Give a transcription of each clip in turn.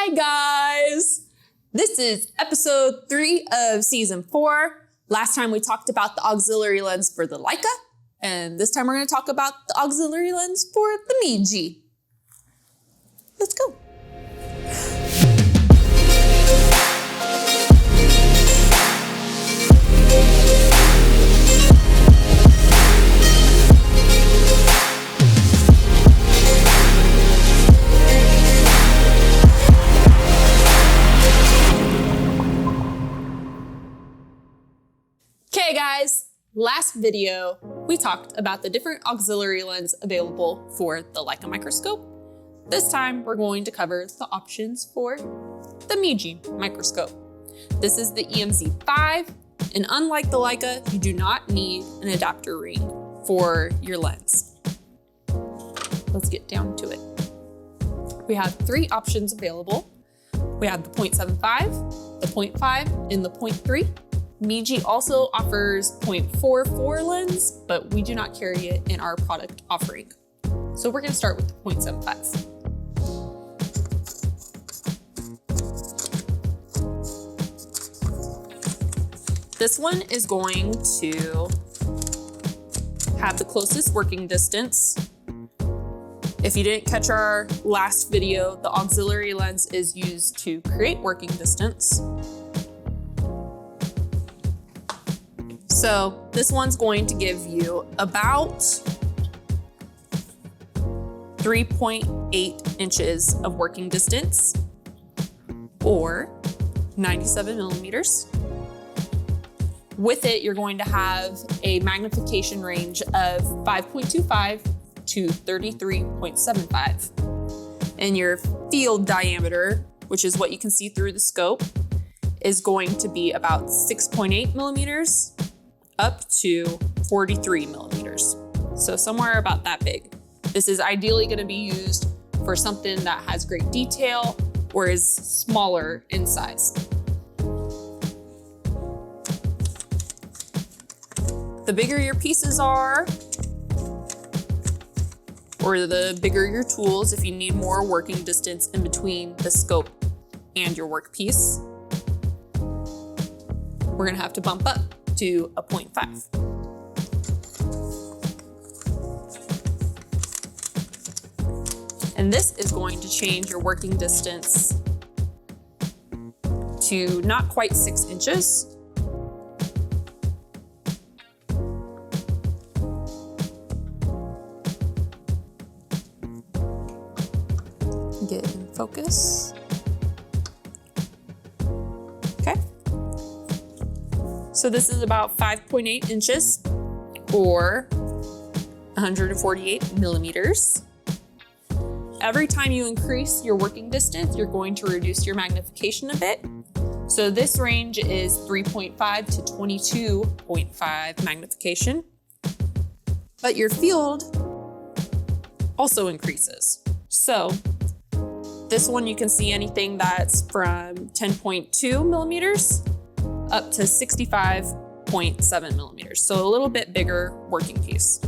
Hi guys! This is episode 3 of season 4. Last time we talked about the auxiliary lens for the Leica, and this time we're going to talk about the auxiliary lens for the Meji. Let's go. Okay guys, last video we talked about the different auxiliary lens available for the Leica microscope. This time we're going to cover the options for the Meji microscope. This is the EMZ5, and unlike the Leica, you do not need an adapter ring for your lens. Let's get down to it. We have 3 options available. We have the 0.75, the 0.5, and the 0.3. Meji also offers 0.44 lens, but we do not carry it in our product offering. So we're going to start with the 0.75. This one is going to have the closest working distance. If you didn't catch our last video, the auxiliary lens is used to create working distance. So this one's going to give you about 3.8 inches of working distance, or 97 millimeters. With it, you're going to have a magnification range of 5.25 to 33.75. And your field diameter, which is what you can see through the scope, is going to be about 6.8 millimeters up to 43 millimeters. So somewhere about that big. This is ideally going to be used for something that has great detail or is smaller in size. The bigger your pieces are, or the bigger your tools, if you need more working distance in between the scope and your workpiece, we're going to have to bump up to a 0.5. And this is going to change your working distance to not quite 6 inches. Get in focus. Okay. So this is about 5.8 inches, or 148 millimeters. Every time you increase your working distance, you're going to reduce your magnification a bit. So this range is 3.5 to 22.5 magnification. But your field also increases. So this one, you can see anything that's from 10.2 millimeters up to 65.7 millimeters. So a little bit bigger working piece.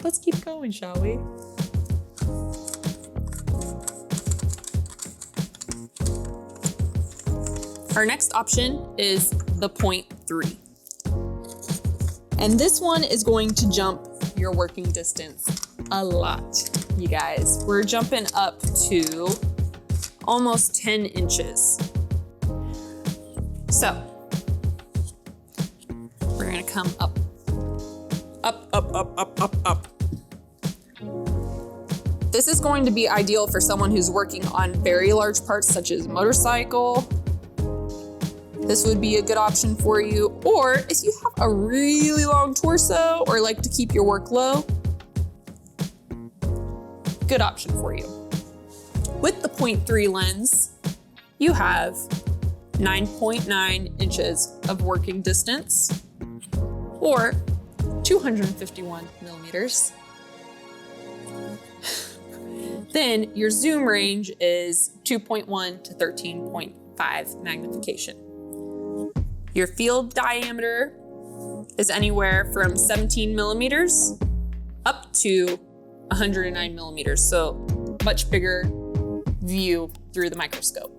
Let's keep going, shall we? Our next option is the 0.3. And this one is going to jump your working distance a lot, you guys. We're jumping up to almost 10 inches. So we're gonna come up, up, up, up, up, up, up. This is going to be ideal for someone who's working on very large parts such as motorcycle. This would be a good option for you. Or if you have a really long torso or like to keep your work low, good option for you. With the 0.3 lens, you have 9.9 inches of working distance, or 251 millimeters. Then your zoom range is 2.1 to 13.5 magnification. Your field diameter is anywhere from 17 millimeters up to 109 millimeters, so much bigger view through the microscope.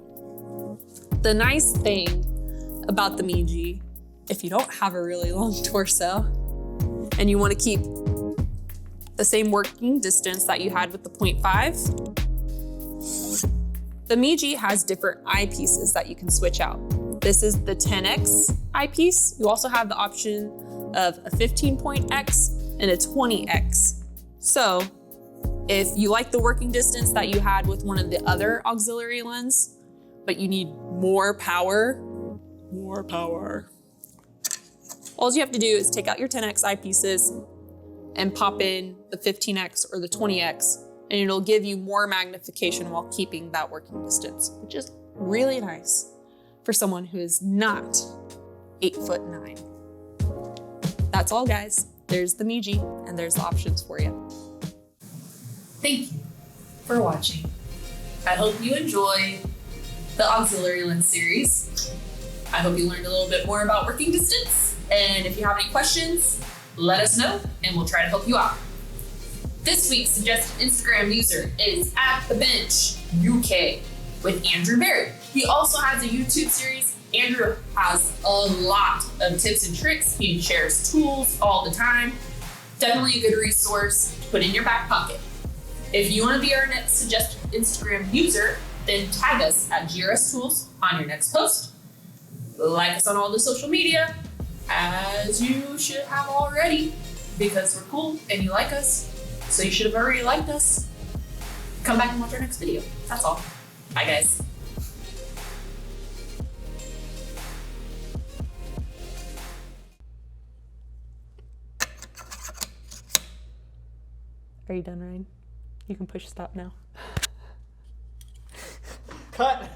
The nice thing about the Meji, if you don't have a really long torso and you want to keep the same working distance that you had with the 0.5, the Meji has different eyepieces that you can switch out. This is the 10x eyepiece. You also have the option of a 15-point-X and a 20x. So if you like the working distance that you had with one of the other auxiliary lens, but you need more power, all you have to do is take out your 10x eyepieces and pop in the 15x or the 20x, and it'll give you more magnification while keeping that working distance, which is really nice for someone who is not 8'9". That's all, guys. There's the Meji, and there's the options for you. Thank you for watching. I hope you enjoy the auxiliary lens series. I hope you learned a little bit more about working distance. And if you have any questions, let us know and we'll try to help you out. This week's suggested Instagram user is @thebenchuk with Andrew Berry. He also has a YouTube series. Andrew has a lot of tips and tricks. He shares tools all the time. Definitely a good resource to put in your back pocket. If you want to be our next suggested Instagram user, then tag us at GRS Tools on your next post. Like us on all the social media, as you should have already, because we're cool and you like us, so you should have already liked us. Come back and watch our next video. That's all. Bye, guys. Are you done, Ryan? You can push stop now. Cut.